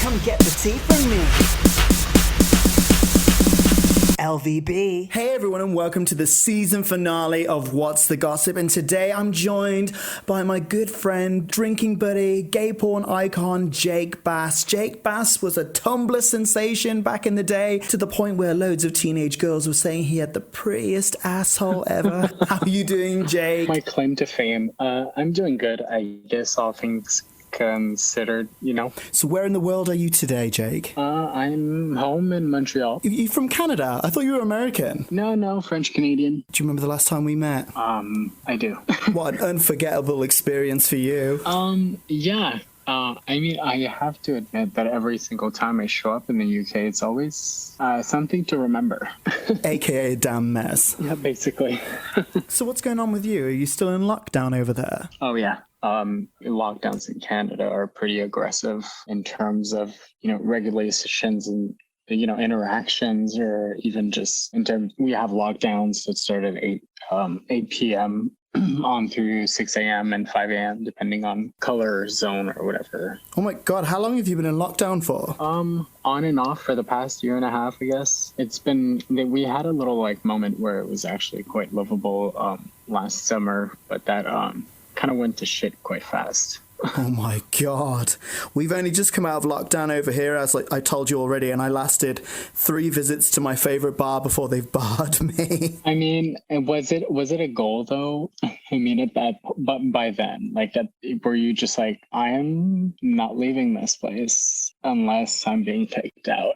Come get the tea from me. LVB. Hey everyone, and welcome to the season finale of What's the Gossip. And today I'm joined by my good friend, drinking buddy, gay porn icon, Jake Bass. Jake Bass was a Tumblr sensation back in the day, to the point where loads of teenage girls were saying he had the prettiest asshole ever. How are you doing, Jake? My claim to fame. I'm doing good, I guess, all things considered, you know. So where in the world are you today, Jake? I'm home in Montreal. You from Canada? I thought you were American. No, French-Canadian. Do you remember the last time we met? I do. What an unforgettable experience for you. Yeah. I mean, I have to admit that every single time I show up in the UK, it's always something to remember. AKA a damn mess. Yeah, basically. So what's going on with you? Are you still in lockdown over there? Oh, yeah. Lockdowns in Canada are pretty aggressive in terms of, regulations and, interactions, or even just in terms, we have lockdowns that start at 8 p.m. on through 6 a.m. and 5 a.m. depending on color or zone or whatever. Oh my God, how long have you been in lockdown for? On and off for the past year and a half, I guess. We had a little moment where it was actually quite livable last summer, but that kind of went to shit quite fast. Oh my God. We've only just come out of lockdown over here, as I told you already, and I lasted 3 visits to my favorite bar before they've barred me. I mean, was it a goal though? I mean, but by then, were you just like, I am not leaving this place unless I'm being kicked out?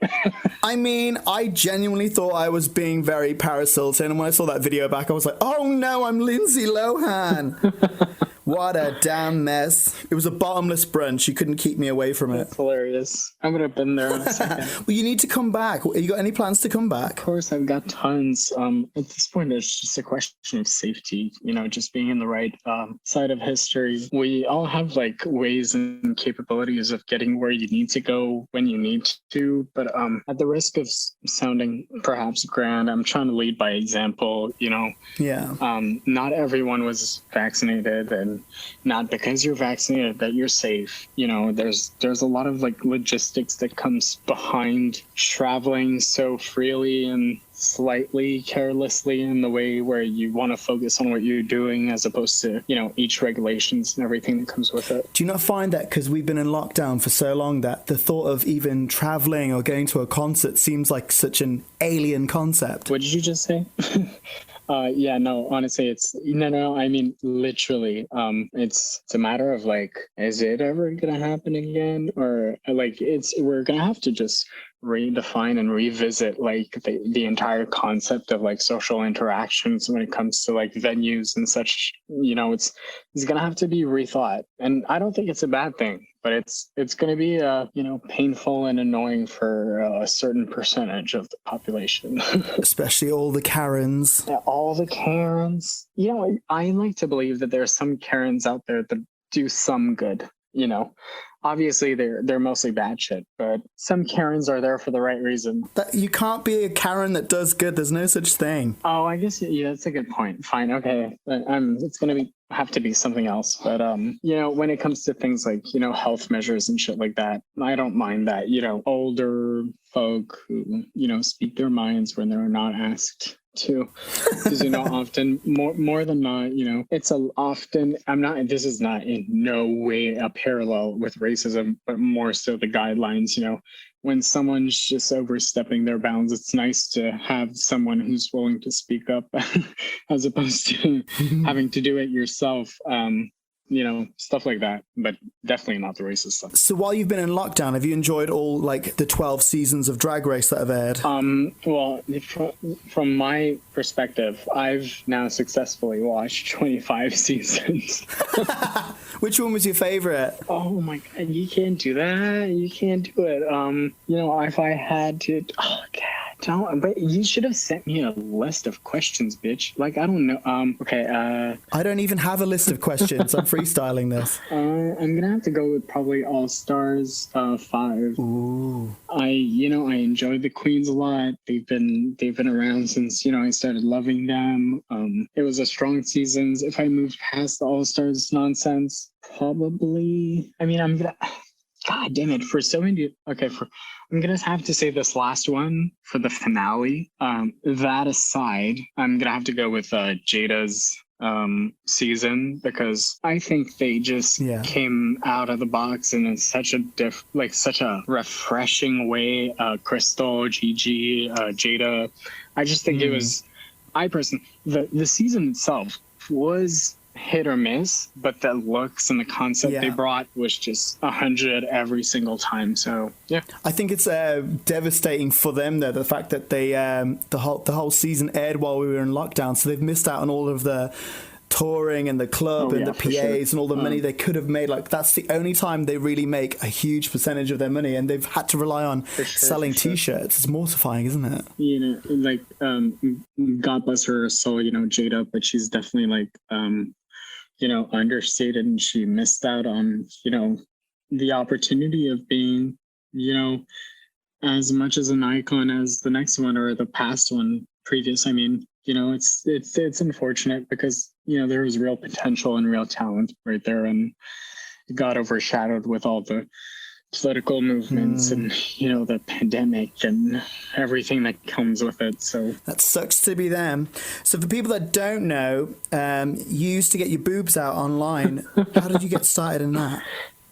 I mean, I genuinely thought I was being very Paris Hilton, and when I saw that video back, I was like, oh no, I'm Lindsay Lohan. What a damn mess. It was a bottomless brunch. You couldn't keep me away from it. That's hilarious. I would have been there in a second. Well, you need to come back. You got any plans to come back? Of course, I've got tons. At this point, it's just a question of safety, just being in the right side of history. We all have ways and capabilities of getting where you need to go when you need to. But at the risk of sounding perhaps grand, I'm trying to lead by example, Yeah. Not everyone was vaccinated, and not because you're vaccinated that you're safe. There's a lot of logistics that comes behind traveling so freely and slightly carelessly in the way where you want to focus on what you're doing as opposed to, each regulations and everything that comes with it. Do you not find that because we've been in lockdown for so long that the thought of even traveling or going to a concert seems like such an alien concept? What did you just say? Yeah, no, honestly, I mean, literally, it's a matter of is it ever going to happen again? Or we're going to have to just redefine and revisit the entire concept of social interactions when it comes to venues and such. It's going to have to be rethought. And I don't think it's a bad thing, but it's going to be painful and annoying for a certain percentage of the population. Especially all the Karens. Yeah, all the Karens. I like to believe that there are some Karens out there that do some good. Obviously they're mostly bad shit, but some Karens are there for the right reason. You can't be a Karen that does good. There's no such thing. Oh, I guess, yeah, that's a good point. Fine, okay. It's gonna have to be something else. But when it comes to things like, health measures and shit like that, I don't mind that. Older folk who, speak their minds when they're not asked to, because often more than not, it's often, this is not in no way a parallel with racism, but more so the guidelines. When someone's just overstepping their bounds, it's nice to have someone who's willing to speak up as opposed to having to do it yourself. Stuff like that, but definitely not the racist stuff. So while you've been in lockdown, have you enjoyed all the 12 seasons of Drag Race that have aired? Well, from my perspective, I've now successfully watched 25 seasons. Which one was your favorite? Oh my God, you can't do that. You can't do it. If I had to, oh God. But you should have sent me a list of questions, bitch. I don't know. Okay. I don't even have a list of questions. I'm freestyling this. I'm gonna have to go with probably All Stars 5. Ooh. I enjoy the queens a lot. They've been around since I started loving them. It was a strong season. If I moved past the All Stars nonsense, probably. I mean, God damn it! For so many, okay, I'm gonna have to say this last one for the finale. That aside, I'm gonna have to go with Jada's season, because I think they just Yeah. came out of the box in such a such a refreshing way. Crystal, Gigi, Jada. I just think it was. I personally, the season itself was hit or miss, but the looks and the concept they brought was just 100 every single time. So yeah, I think it's devastating for them though, the fact that they the whole season aired while we were in lockdown, so they've missed out on all of the touring and the club and the PAs and all the money they could have made. Like, that's the only time they really make a huge percentage of their money, and they've had to rely on selling T-shirts. It's mortifying, isn't it? You know, like God bless her soul, you know, Jada, but she's definitely like you know, understated, and she missed out on, you know, the opportunity of being, you know, as much as an icon as the next one or the past one previous. I mean, you know, it's unfortunate, because, you know, there was real potential and real talent right there, and it got overshadowed with all the political movements and, you know, the pandemic and everything that comes with it. So that sucks to be them. So for people that don't know, you used to get your boobs out online. How did you get started in that?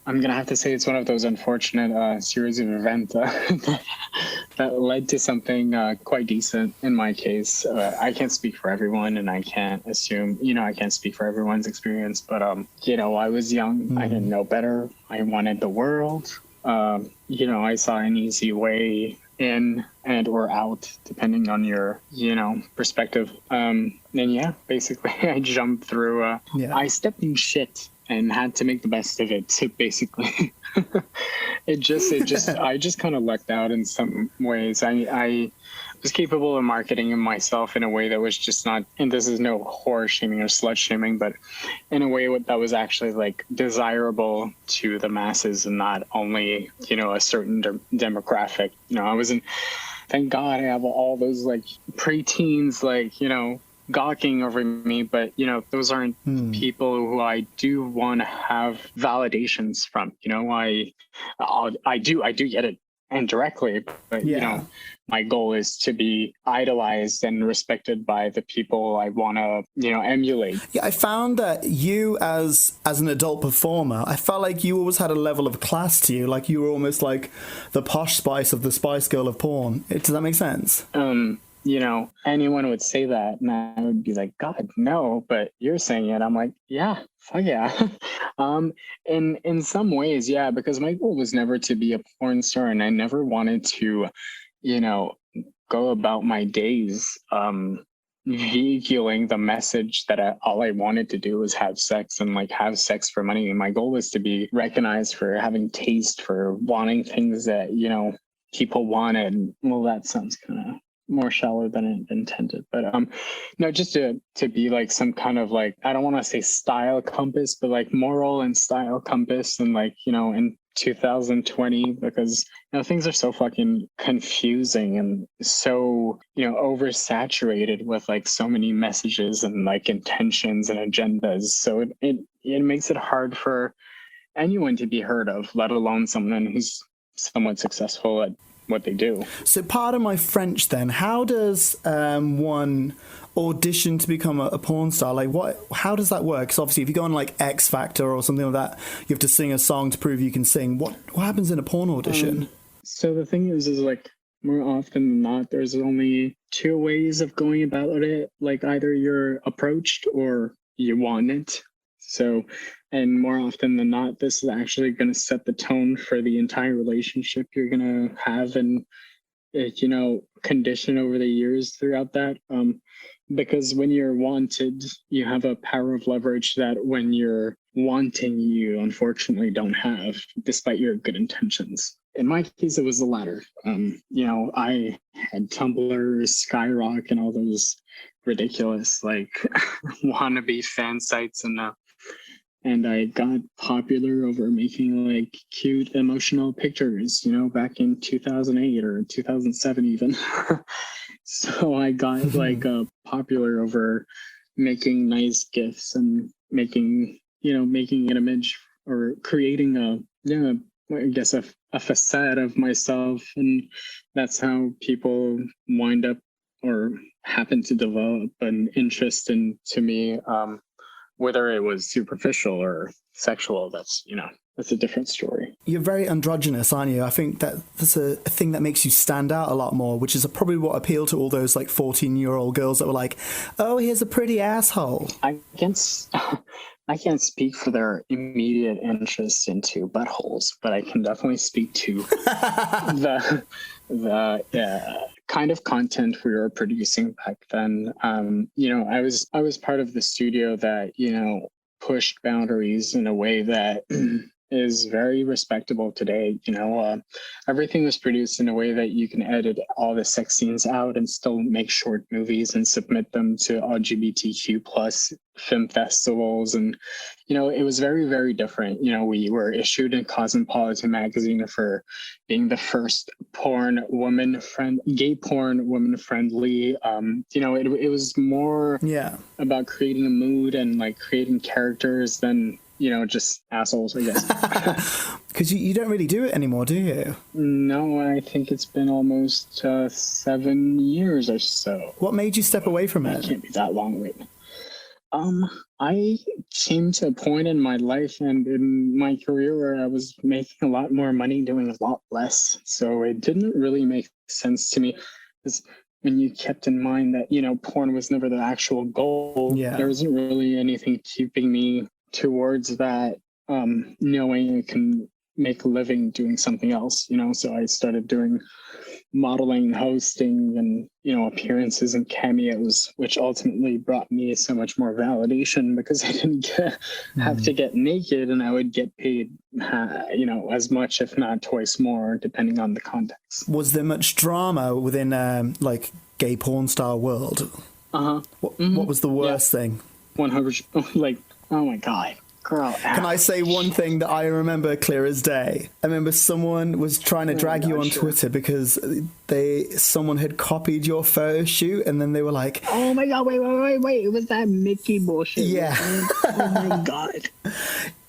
I'm gonna have to say it's one of those unfortunate series of events that led to something quite decent in my case. I can't speak for everyone, and I can't assume, you know, I can't speak for everyone's experience, but you know, I was young, I didn't know better, I wanted the world. You know, I saw an easy way in and or out, depending on your, you know, perspective. And yeah, basically I jumped through, I stepped in shit and had to make the best of it. So basically, I just kind of lucked out in some ways. I was capable of marketing myself in a way that was just not, and this is no whore shaming or slut shaming, but in a way that was actually like desirable to the masses, and not only, you know, a certain demographic. You know, I wasn't, thank God I have all those like preteens, like, you know, gawking over me, but, you know, those aren't people who I do want to have validations from. You know, I do get it indirectly, but you know, my goal is to be idolized and respected by the people I want to, you know, emulate. Yeah, I found that you as an adult performer, I felt like you always had a level of class to you. Like, you were almost like the Posh Spice of the Spice Girl of porn. Does that make sense? You know, anyone would say that, and I would be like, God, no, but you're saying it. I'm like, yeah, fuck yeah. In some ways, yeah, because my goal was never to be a porn star, and I never wanted to, you know, go about my days vehiculing the message that all I wanted to do was have sex, and like have sex for money. And my goal was to be recognized for having taste, for wanting things that, you know, people wanted. Well, that sounds kind of more shallow than it intended, but no, just to be like some kind of like, I don't want to say style compass, but like moral and style compass, and like, you know, in 2020, because, you know, things are so fucking confusing and so, you know, oversaturated with like so many messages and like intentions and agendas. So it makes it hard for anyone to be heard of, let alone someone who's somewhat successful at what they do. So pardon my French then, how does one audition to become a porn star? Like, how does that work? Because obviously if you go on like X Factor or something like that, you have to sing a song to prove you can sing. What happens in a porn audition? So the thing is like, more often than not, there's only two ways of going about it. Like, either you're approached or you want it. So, and more often than not, this is actually going to set the tone for the entire relationship you're going to have, and, you know, condition over the years throughout that. Because when you're wanted, you have a power of leverage that when you're wanting, you unfortunately don't have, despite your good intentions. In my case, it was the latter. You know, I had Tumblr, Skyrock, and all those ridiculous like wannabe fan sites, and I got popular over making like cute emotional pictures, you know, back in 2008 or 2007 even. So I got like popular over making nice GIFs and making an image, or creating I guess, a facade of myself, and that's how people wind up or happen to develop an interest into me. Whether it was superficial or sexual, that's a different story. You're very androgynous, aren't you? I think that's a thing that makes you stand out a lot more, which is probably what appealed to all those like 14-year-old girls that were like, oh, here's a pretty asshole. I can't speak for their immediate interest into buttholes, but I can definitely speak to the kind of content we were producing back then. I was part of the studio that, pushed boundaries in a way that is very respectable today. Everything was produced in a way that you can edit all the sex scenes out and still make short movies and submit them to LGBTQ plus film festivals. And, it was very, very different. We were issued in Cosmopolitan magazine for being the first gay porn woman friendly. It was more about creating a mood and like creating characters than just assholes, I guess. Because you don't really do it anymore, do you? No, I think it's been almost 7 years or so. What made you step away from it? It can't be that long, right? I came to a point in my life and in my career where I was making a lot more money doing a lot less. So it didn't really make sense to me. Because when you kept in mind that, porn was never the actual goal, there wasn't really anything keeping me towards that, knowing I can make a living doing something else, so I started doing modeling, hosting, and appearances and cameos, which ultimately brought me so much more validation because I didn't have to get naked, and I would get paid as much, if not twice more, depending on the context. Was there much drama within like gay porn star world? What was the worst thing? 100 oh my god, girl. Can I say one thing that I remember clear as day? I remember someone was trying to drag you on Twitter because someone had copied your photo shoot, and then they were like, oh my god, wait, it was that Mickey bullshit. Yeah. Oh my god.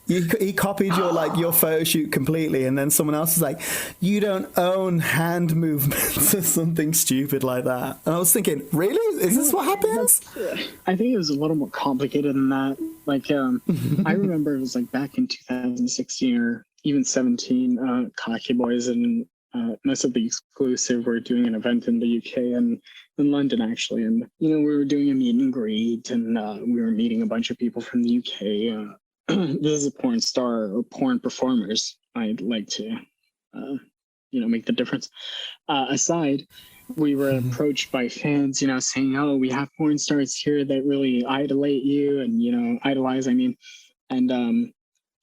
He copied your photo shoot completely, and then someone else is like, you don't own hand movements or something stupid like that. And I was thinking, really? Is this what happens? I think it was a little more complicated than that. I remember it was back in 2016 or even 17, Cocky Boys and most of the exclusive were doing an event in the UK and in London, actually. And, we were doing a meet and greet, and we were meeting a bunch of people from the UK. This is a porn star or porn performers. I'd like to, make the difference. Aside, we were approached by fans, saying, "Oh, we have porn stars here that really idolate you," and idolize. I mean, and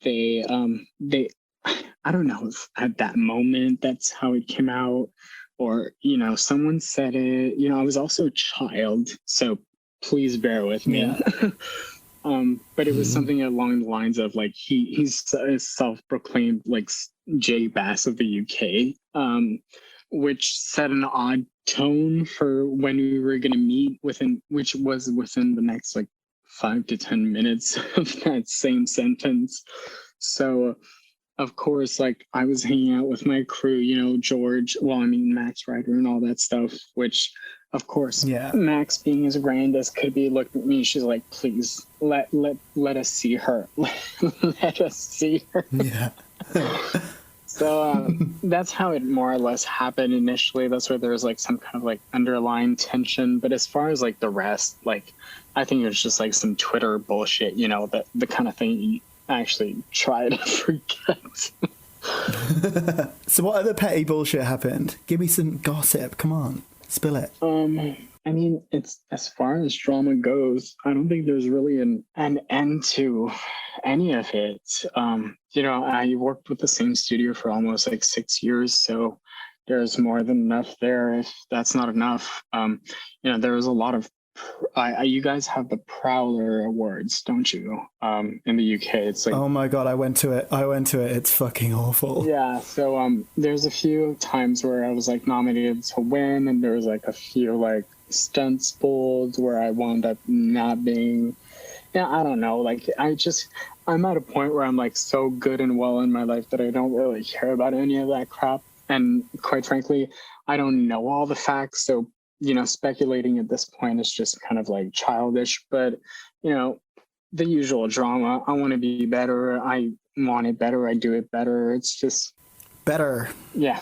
they, I don't know if at that moment that's how it came out, or someone said it. I was also a child, so please bear with me. Yeah. But it was something along the lines of he's a self-proclaimed J Bass of the UK, which set an odd tone for when we were going to meet which was within the next 5 to 10 minutes of that same sentence. So of course, I was hanging out with my crew, George, Max Ryder and all that stuff, which of course, Max, being as grand as could be, looked at me. She's like, "Please let us see her. Let us see her." Yeah. So that's how it more or less happened initially. That's where there was some kind of underlying tension. But as far as the rest, I think it was just some Twitter bullshit. The kind of thing you actually try to forget. So what other petty bullshit happened? Give me some gossip. Come on. Spill it. I mean, it's as far as drama goes, I don't think there's really an end to any of it. I worked with the same studio for almost 6 years, so there's more than enough there. If that's not enough, there was a lot of. You guys have the Prowler Awards, don't you? In the UK, it's oh my god, I went to it. It's fucking awful. Yeah, so there's a few times where I was nominated to win, and there was a few stunts pulled where I wound up not being Yeah, I don't know. Like, I'm at a point where I'm like so good and well in my life that I don't really care about any of that crap. And quite frankly, I don't know all the facts. So, speculating at this point is just kind of like childish. But, you know, the usual drama. I want to be better. I want it better. I do it better. It's just Better. yeah.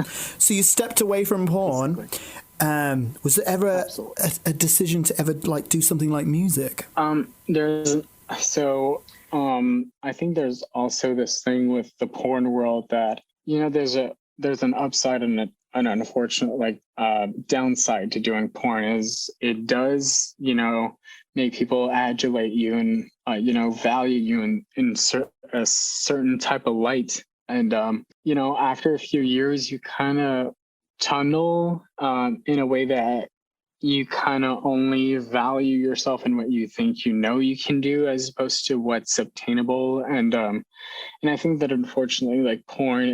So you stepped away from porn. Basically. Was there ever Absolutely. a decision to ever like do something like music? There's so I think there's also this thing with the porn world that there's an upside and an unfortunate downside to doing porn is it does make people adulate you and value you in a certain type of light. And after a few years you kind of tunnel in a way that you kind of only value yourself in what you think you can do as opposed to what's obtainable. And I think that unfortunately, like porn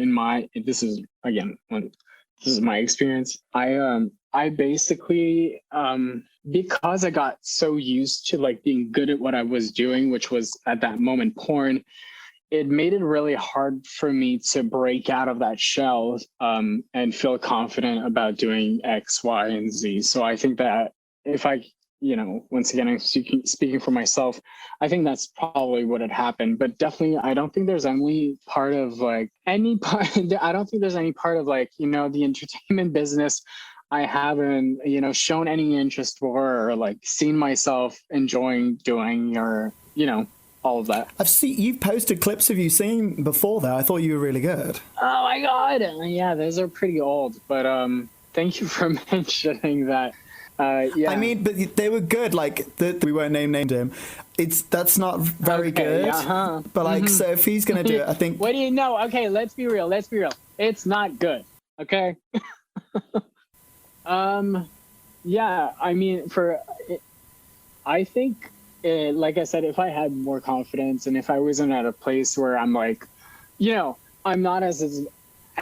this is my experience. I basically because I got so used to like being good at what I was doing, which was at that moment porn, it made it really hard for me to break out of that shell and feel confident about doing X, Y, and Z. So I think that if I, once again, I'm speaking for myself, I think that's probably what had happened. But definitely, I don't think there's any part of like I don't think there's any part of like, the entertainment business I haven't, shown any interest for or like seen myself enjoying doing or, all of that. You've posted clips of you singing before though. I thought you were really good. Oh my God. Yeah, those are pretty old, but thank you for mentioning that. Yeah. I mean, but they were good. Like we won't named him. That's not very good. Uh-huh. But like, so if he's gonna do it, I think. What do you know? Okay, let's be real. It's not good. Okay. Yeah. I mean, I think. Like I said, if I had more confidence and if I wasn't at a place where I'm like, I'm not as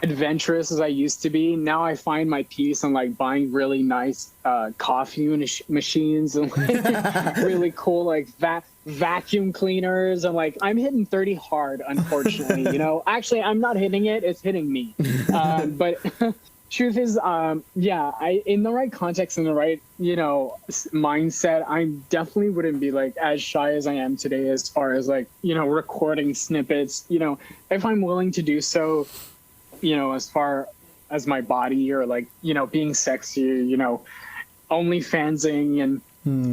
adventurous as I used to be. Now I find my peace in like buying really nice coffee machines and like, really cool like vacuum cleaners. And like I'm hitting 30 hard, unfortunately. Actually, I'm not hitting it; it's hitting me. But truth is, I in the right context, in the right, mindset, I definitely wouldn't be like as shy as I am today as far as like, recording snippets, if I'm willing to do so, as far as my body or like, being sexy, OnlyFansing and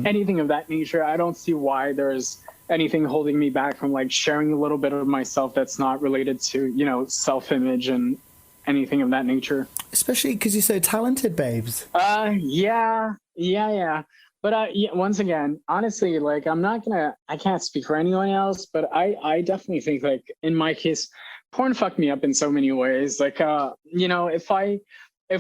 anything of that nature. I don't see why there's anything holding me back from like sharing a little bit of myself that's not related to, self-image and anything of that nature. Especially because you're so talented, babes. Yeah. But once again, honestly, like I can't speak for anyone else, but I definitely think like in my case, porn fucked me up in so many ways. Like, if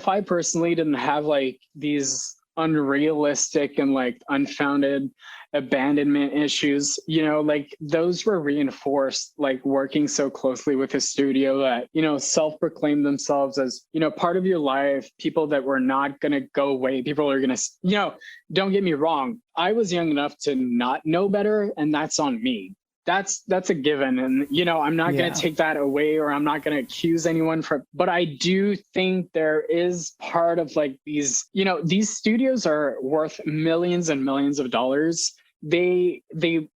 I personally didn't have like these unrealistic and like unfounded abandonment issues, like those were reinforced like working so closely with a studio that self-proclaimed themselves as part of your life, people that were not going to go away, people are going to don't get me wrong, I was young enough to not know better, and that's on me. That's a given, and I'm not going to take that away, or I'm not going to accuse anyone but I do think there is part of like these studios are worth millions and millions of dollars. They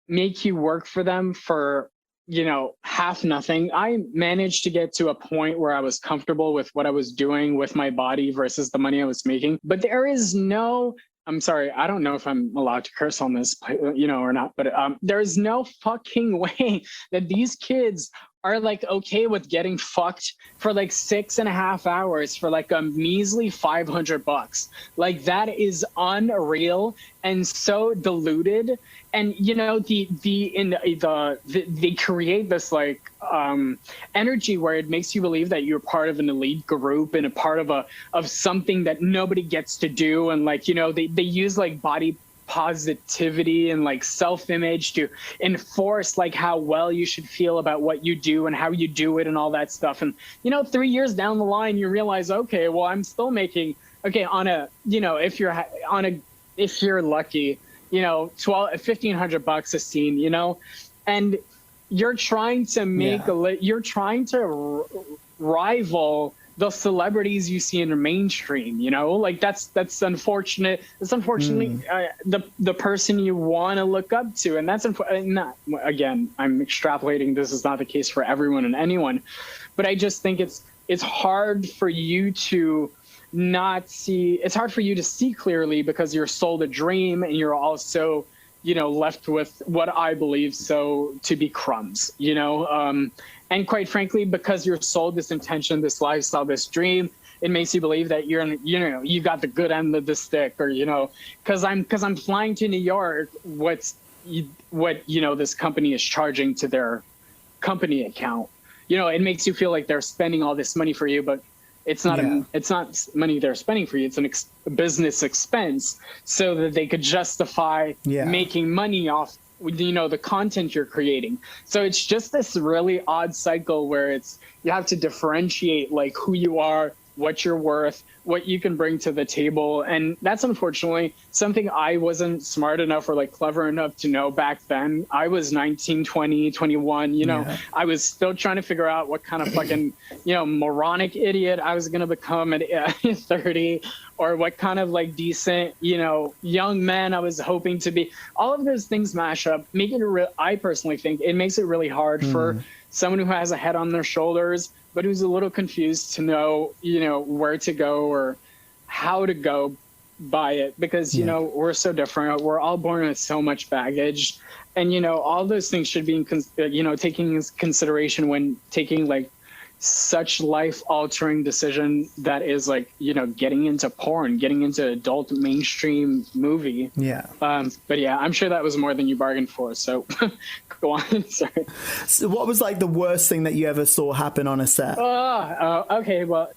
make you work for them for half nothing. I managed to get to a point where I was comfortable with what I was doing with my body versus the money I was making, but there is I'm sorry, I don't know if I'm allowed to curse on this, or not, but there's no fucking way that these kids are like okay with getting fucked for like 6.5 hours for like a measly $500. Like that is unreal and so diluted. And they create this like energy where it makes you believe that you're part of an elite group and a part of something that nobody gets to do. And like they use like body positivity and like self-image to enforce like how well you should feel about what you do and how you do it and all that stuff. And 3 years down the line you realize, okay, well I'm still making on a if you're lucky, $1,500 a scene, and you're trying to make you're trying to rival the celebrities you see in the mainstream, like that's unfortunate. It's unfortunately the person you want to look up to, and that's not, again, I'm extrapolating. This is not the case for everyone and anyone, but I just think it's hard for you to not see. It's hard for you to see clearly because you're sold a dream, and you're also left with what I believe to be crumbs, and quite frankly, because you're sold this intention, this lifestyle, this dream, it makes you believe that you got the good end of the stick, or, because I'm flying to New York, what this company is charging to their company account, it makes you feel like they're spending all this money for you, but it's not it's not money they're spending for you. It's a business expense so that they could justify making money off, the content you're creating. So it's just this really odd cycle where you have to differentiate like who you are, what you're worth, what you can bring to the table. And that's unfortunately something I wasn't smart enough or like clever enough to know back then. I was 19, 20, 21, I was still trying to figure out what kind of fucking, moronic idiot I was going to become at 30, or what kind of like decent, young man I was hoping to be. All of those things mash up, making it I personally think it makes it really hard for someone who has a head on their shoulders, but who's a little confused to know, where to go or how to go by it, because, we're so different. We're all born with so much baggage, and, all those things should be, taking into consideration when taking like such life-altering decision that is like, getting into porn, getting into adult mainstream movie. But yeah, I'm sure that was more than you bargained for. So go on. Sorry. So what was like the worst thing that you ever saw happen on a set? Okay. Well,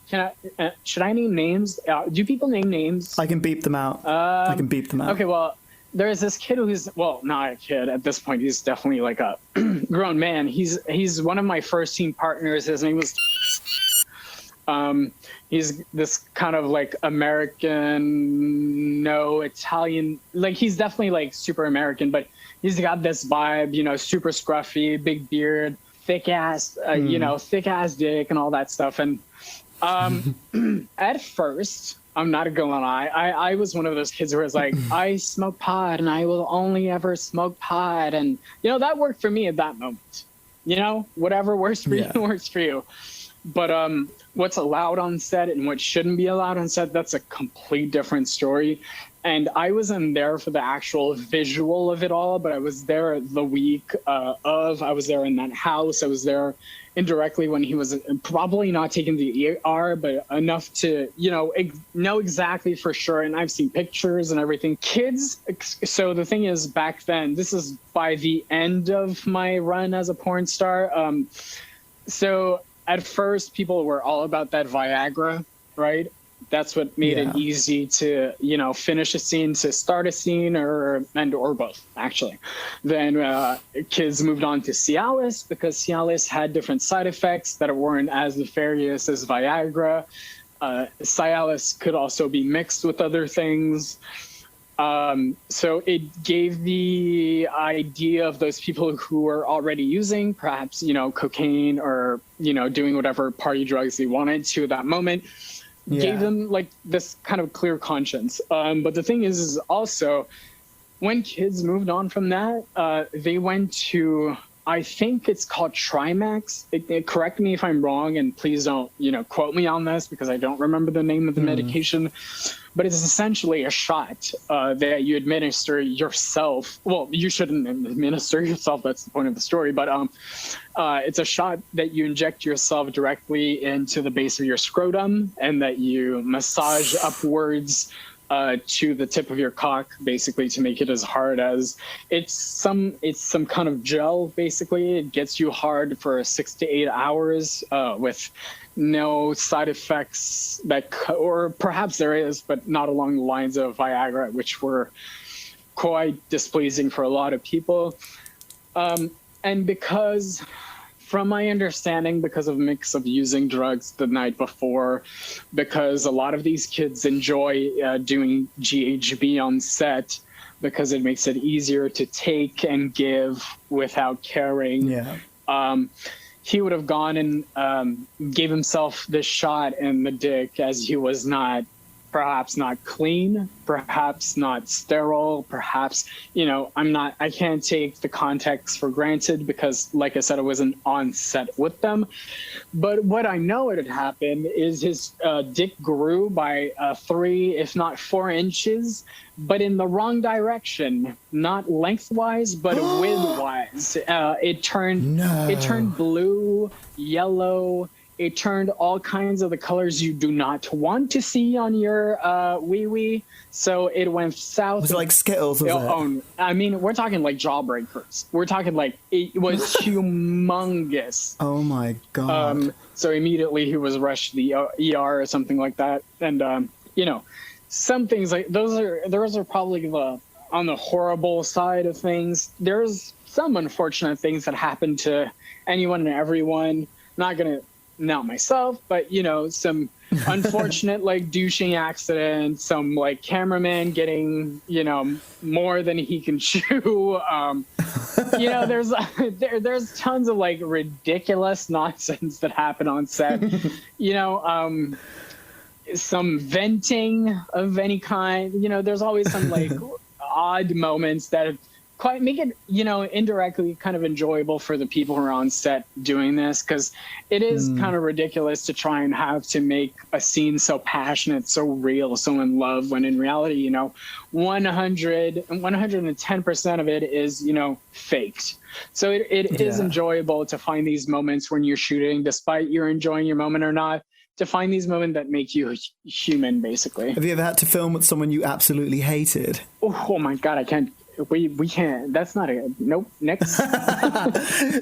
should I name names? Do people name names? I can beep them out. I can beep them out. Okay. Well, there's this kid who's, well, not a kid at this point. He's definitely like a grown man. He's one of my first team partners. His name was, he's this kind of like American, no Italian, like he's definitely like super American, but he's got this vibe, super scruffy, big beard, thick ass, thick ass dick and all that stuff. And at first, I'm not gonna lie, I was one of those kids who was like, I smoke pot and I will only ever smoke pot. And, that worked for me at that moment. Whatever works for you works for you. But what's allowed on set and what shouldn't be allowed on set, that's a complete different story. And I wasn't there for the actual visual of it all, but I was there the week I was there in that house. I was there indirectly when he was probably not taking the ER, but enough to, know exactly for sure. And I've seen pictures and everything. Kids, so the thing is, back then, this is by the end of my run as a porn star. So at first, people were all about that Viagra, right? That's what made it easy to, finish a scene, to start a scene, or both, actually. Then kids moved on to Cialis, because Cialis had different side effects that weren't as nefarious as Viagra. Cialis could also be mixed with other things. So it gave the idea of those people who were already using perhaps, cocaine or, doing whatever party drugs they wanted to at that moment. Gave them like this kind of clear conscience. But the thing is also when kids moved on from that, they went to, I think it's called Trimax. Correct me if I'm wrong, and please don't, quote me on this because I don't remember the name of the medication. But it's essentially a shot that you administer yourself. Well, you shouldn't administer yourself. That's the point of the story. But it's a shot that you inject yourself directly into the base of your scrotum, and that you massage upwards to the tip of your cock, basically, to make it as hard as it's some kind of gel. Basically, it gets you hard for 6 to 8 hours with no side effects or perhaps there is, but not along the lines of Viagra, which were quite displeasing for a lot of people. And because, from my understanding, because of a mix of using drugs the night before, because a lot of these kids enjoy doing GHB on set, because it makes it easier to take and give without caring. Yeah. He would have gone and gave himself this shot in the dick as he was perhaps not clean, perhaps not sterile, perhaps, I can't take the context for granted because, like I said, I wasn't on set with them. But what I know it had happened is his dick grew by 3, if not 4 inches, but in the wrong direction, not lengthwise, but widthwise. It turned blue, yellow. It turned all kinds of the colors you do not want to see on your wee-wee. So it went south. Was it like Skittles? I mean, we're talking like jawbreakers. We're talking like it was humongous. Oh my God. So immediately he was rushed to the ER or something like that. And, some things like those are probably on the horrible side of things. There's some unfortunate things that happen to anyone and everyone. Not going to not myself, but some unfortunate like douching accidents, some like cameraman getting more than he can chew. There's tons of like ridiculous nonsense that happen on set. Some venting of any kind. There's always some like odd moments that quite make it, indirectly kind of enjoyable for the people who are on set doing this, because it is kind of ridiculous to try and have to make a scene so passionate, so real, so in love, when in reality, 110% of it is, faked. So it is enjoyable to find these moments when you're shooting, despite you're enjoying your moment or not, to find these moments that make you human, basically. Have you ever had to film with someone you absolutely hated? Oh my God, I can't. We can't. That's not nope. Next.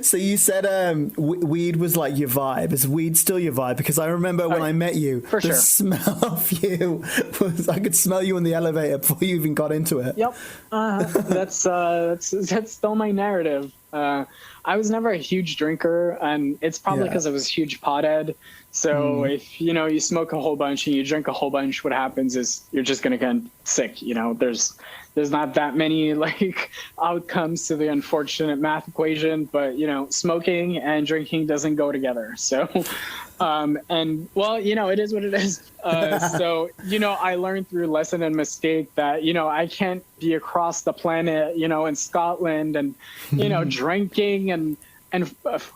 So you said weed was like your vibe. Is weed still your vibe? Because I remember when I met you, the smell of you was, I could smell you in the elevator before you even got into it. Yep. That's still my narrative. I was never a huge drinker, and it's probably because I was a huge pothead. So if you smoke a whole bunch and you drink a whole bunch, what happens is you're just gonna get sick. There's not that many like outcomes to the unfortunate math equation, but smoking and drinking doesn't go together. So, and well, it is what it is. So, I learned through lesson and mistake that, I can't be across the planet, in Scotland and, drinking and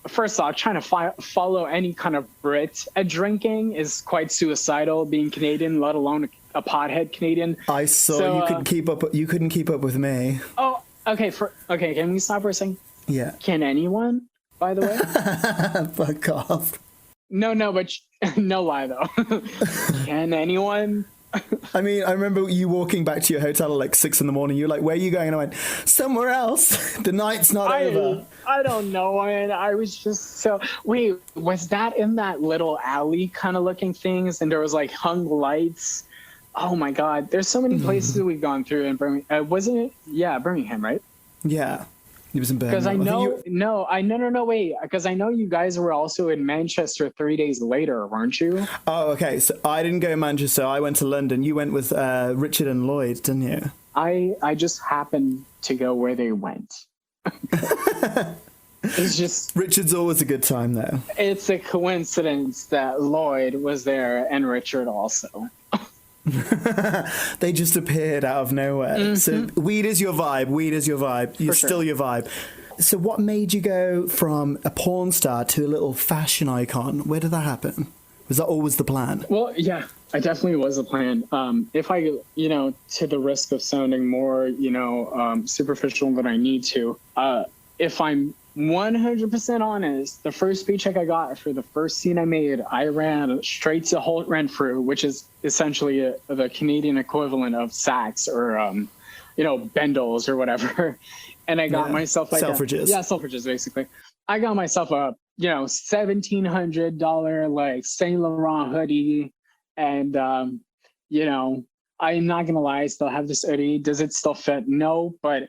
first off, trying to follow any kind of Brit at drinking is quite suicidal, being Canadian, let alone a pothead Canadian. I saw you couldn't keep up. You couldn't keep up with me. Oh, okay. Okay, can we stop for a second? Yeah. Can anyone, by the way? Fuck off. No, but no lie though. Can anyone? I mean, I remember you walking back to your hotel at like 6 a.m. You're like, "Where are you going?" And I went, "Somewhere else. The night's not over." I don't know, and I was just so. Wait, was that in that little alley kind of looking things? And there was like hung lights. Oh my God! There's so many places we've gone through in Birmingham. Wasn't it? Yeah, Birmingham, right? Yeah. He was in Birmingham. Because wait. Because I know you guys were also in Manchester 3 days later, weren't you? Oh, okay. So I didn't go to Manchester. I went to London. You went with Richard and Lloyd, didn't you? I just happened to go where they went. It's just Richard's always a good time, though. It's a coincidence that Lloyd was there and Richard also. They just appeared out of nowhere. So weed is your vibe. You're still your vibe. So what made you go from a porn star to a little fashion icon? Where did that happen? Was that always the plan? Well, yeah, I definitely was a plan. If I, to the risk of sounding more, superficial than I need to, if I'm 100% honest, the first paycheck I got for the first scene I made, I ran straight to Holt Renfrew, which is essentially the Canadian equivalent of Saks or, Bendels or whatever. And I got myself like Selfridges. Selfridges, basically. I got myself a, $1,700 like Saint Laurent hoodie. And, I'm not going to lie, I still have this hoodie. Does it still fit? No, but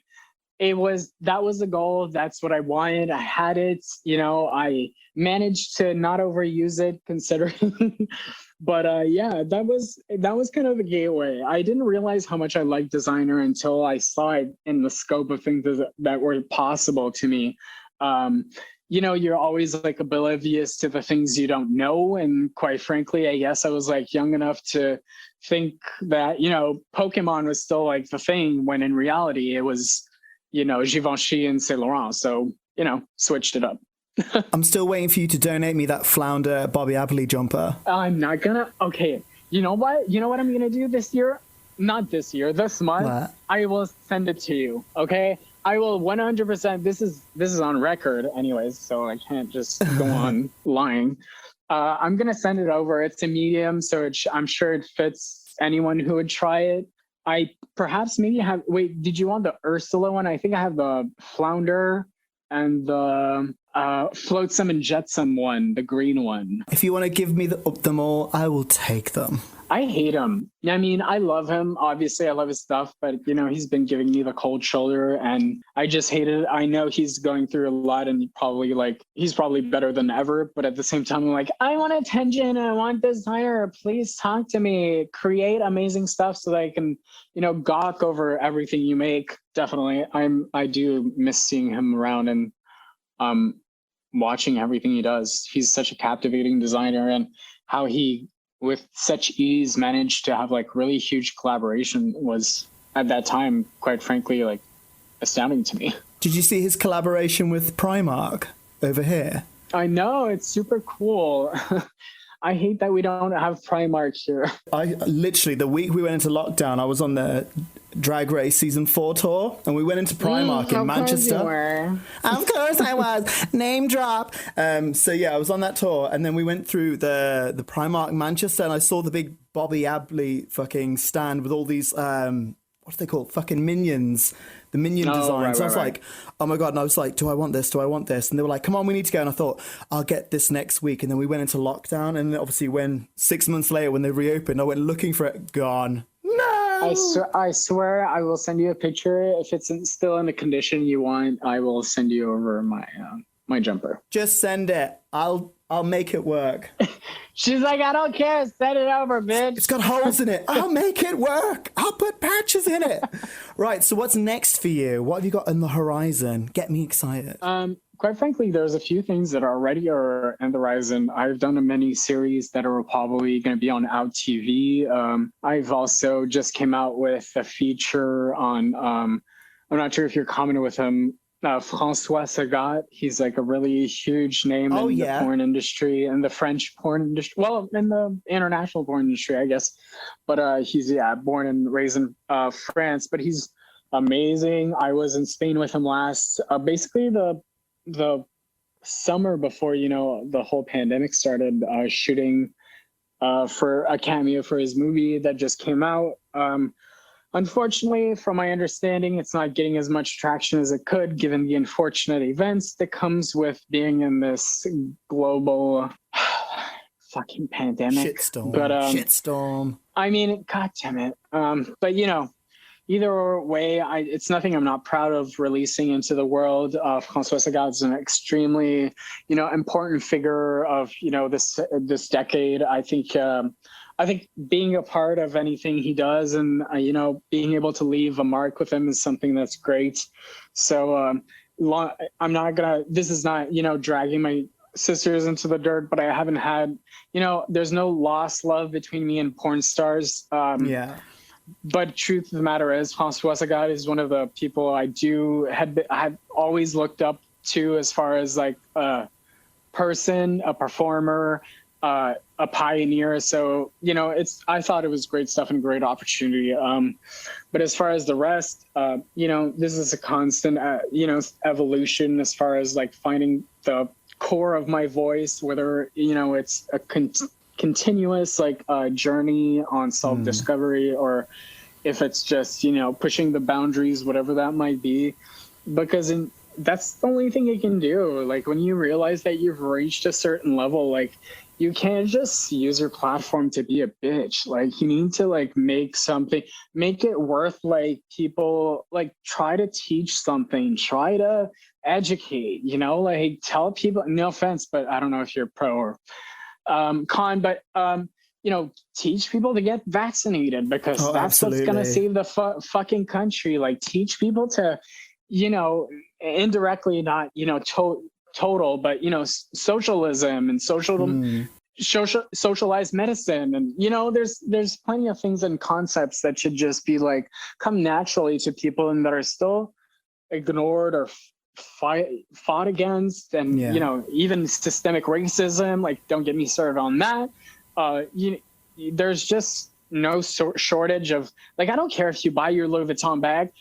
that was the goal. That's what I wanted. I had it, I managed to not overuse it considering. But yeah, that was kind of the gateway. I didn't realize how much I liked designer until I saw it in the scope of things that were possible to me. Um, you're always like oblivious to the things you don't know. And quite frankly, I guess I was like young enough to think that, Pokemon was still like the thing when in reality it was, Givenchy and Saint Laurent. So, switched it up. I'm still waiting for you to donate me that Flounder Bobby Abley jumper. I'm not gonna. Okay. You know what? You know what I'm gonna do this year? Not this year. This month. What? I will send it to you. Okay. I will 100%. This is on record, anyways, so I can't just go on lying. I'm gonna send it over. It's a medium, so I'm sure it fits anyone who would try it. I perhaps maybe have. Wait, did you want the Ursula one? I think I have the Flounder and the Flotsam and Jetsam one, the green one. If you want to give me them all, I will take them. I hate him. I mean, I love him. Obviously, I love his stuff, but he's been giving me the cold shoulder, and I just hate it. I know he's going through a lot, and he's probably better than ever. But at the same time, I'm like, I want attention. I want designer. Please talk to me. Create amazing stuff so that I can, gawk over everything you make. Definitely, I do miss seeing him around and watching everything he does. He's such a captivating designer, and how he, with such ease, managed to have like really huge collaboration was at that time, quite frankly, like astounding to me. Did you see his collaboration with Primark over here? I know, it's super cool. I hate that we don't have Primark here. I literally, the week we went into lockdown, I was on the Drag Race season 4 tour, and we went into Primark in Manchester. Of course I was. Name drop. So yeah, I was on that tour, and then we went through the Primark Manchester, and I saw the big Bobby Abley fucking stand with all these what are they called? Fucking minions. The minion designs. I was like, oh my God. And I was like, do I want this? Do I want this? And they were like, come on, we need to go. And I thought, I'll get this next week. And then we went into lockdown. And obviously when 6 months later, when they reopened, I went looking for it. Gone. No. I swear I will send you a picture. If it's still in the condition you want, I will send you over my jumper. Just send it. I'll make it work. She's like, I don't care. Send it over, bitch. It's got holes in it. I'll make it work. I'll put patches in it. Right. So what's next for you? What have you got on the horizon? Get me excited. Quite frankly, there's a few things that already are on the horizon. I've done a mini series that are probably going to be on Out TV. I've also just came out with a feature on, I'm not sure if you're commenting with him, François Sagat. He's like a really huge name in the porn industry and the French porn industry. Well, in the international porn industry, I guess. But he's born and raised in France. But he's amazing. I was in Spain with him basically the summer before the whole pandemic started. Shooting for a cameo for his movie that just came out. Unfortunately, from my understanding, it's not getting as much traction as it could, given the unfortunate events that comes with being in this global fucking pandemic. Shitstorm. I mean, God damn it. But either way, it's nothing I'm not proud of releasing into the world. François Sagat is an extremely, important figure of, this decade. I think being a part of anything he does and, being able to leave a mark with him is something that's great. So I'm not going to, this is not, dragging my sisters into the dirt, but I haven't had, there's no lost love between me and porn stars. But truth of the matter is, François Sagat is one of the people I had always looked up to as far as like a person, a performer, a pioneer. So, I thought it was great stuff and great opportunity. But as far as the rest, this is a constant, evolution as far as like finding the core of my voice, whether, it's a continuous like journey on self-discovery or if it's just, pushing the boundaries, whatever that might be, because that's the only thing you can do. Like when you realize that you've reached a certain level, like, you can't just use your platform to be a bitch. Like, you need to like make it worth like people like try to teach something, try to educate, like tell people, no offense, but I don't know if you're pro or con, but teach people to get vaccinated, because that's what's going to save the fucking country. Like, teach people to, indirectly, not, total, but, socialism and socialized medicine. And, there's plenty of things and concepts that should just be like, come naturally to people and that are still ignored or fought against. And, even systemic racism, like, don't get me started on that. There's just no shortage of, like, I don't care if you buy your Louis Vuitton bag,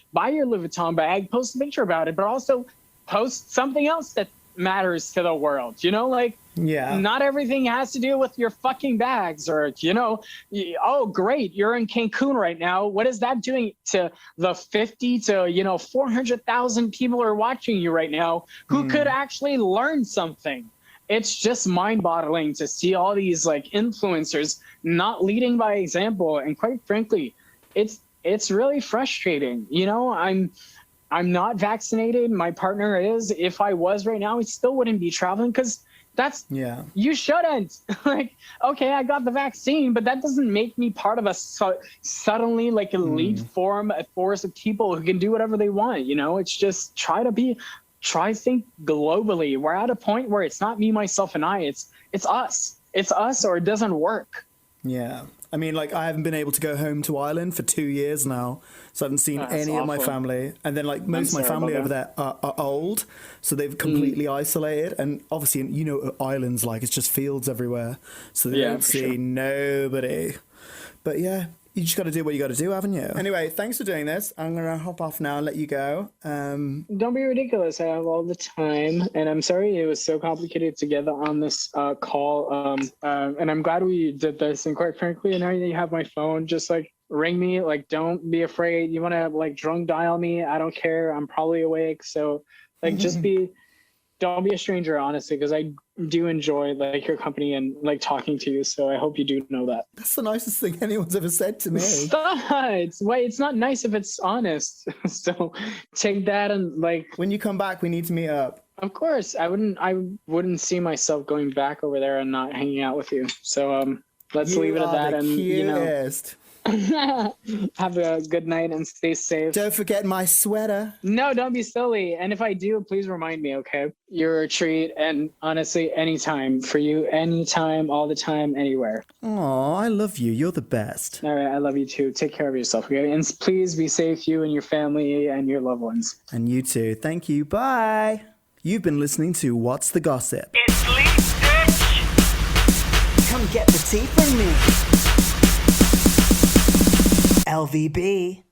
post a picture about it, but also post something else that matters to the world, not everything has to do with your fucking bags, or oh great, you're in Cancun right now, what is that doing to the 50 to 400,000 people are watching you right now who could actually learn something? It's just mind-boggling to see all these like influencers not leading by example, and quite frankly, it's really frustrating. I'm not vaccinated. My partner is. If I was right now, I still wouldn't be traveling, because you shouldn't. Like, okay, I got the vaccine, but that doesn't make me part of a suddenly like elite force of people who can do whatever they want. It's just try think globally. We're at a point where it's not me, myself, and I. It's us. It's us, or it doesn't work. Yeah. I mean, like, I haven't been able to go home to Ireland for 2 years now, so I haven't seen any of my family. And then, like, most of my family over there are old, so they've completely isolated. And obviously, Ireland's like, it's just fields everywhere, so they don't see nobody. But yeah, you just got to do what you got to do, haven't you? Anyway, thanks for doing this. I'm going to hop off now and let you go. Don't be ridiculous. I have all the time. And I'm sorry it was so complicated to get on this call. And I'm glad we did this. And quite frankly, now you have my phone, just like ring me. Like, don't be afraid. You want to like drunk dial me? I don't care. I'm probably awake. So like, don't be a stranger, honestly, because I do enjoy like your company and like talking to you. So I hope you do know that. That's the nicest thing anyone's ever said to me. Stop. It's not nice if it's honest. So take that, and like, when you come back, we need to meet up. Of course, I wouldn't see myself going back over there and not hanging out with you. So let's leave it at that. And cutest. Have a good night and stay safe. Don't forget my sweater. No, don't be silly. And if I do, please remind me, okay? You're a treat, and honestly, anytime for you, anytime, all the time, anywhere. Oh, I love you. You're the best. All right, I love you too. Take care of yourself, okay? And please be safe, you and your family and your loved ones. And you too. Thank you. Bye. You've been listening to What's the Gossip? It's Leigh, bitch! Come get the tea from me. LVB.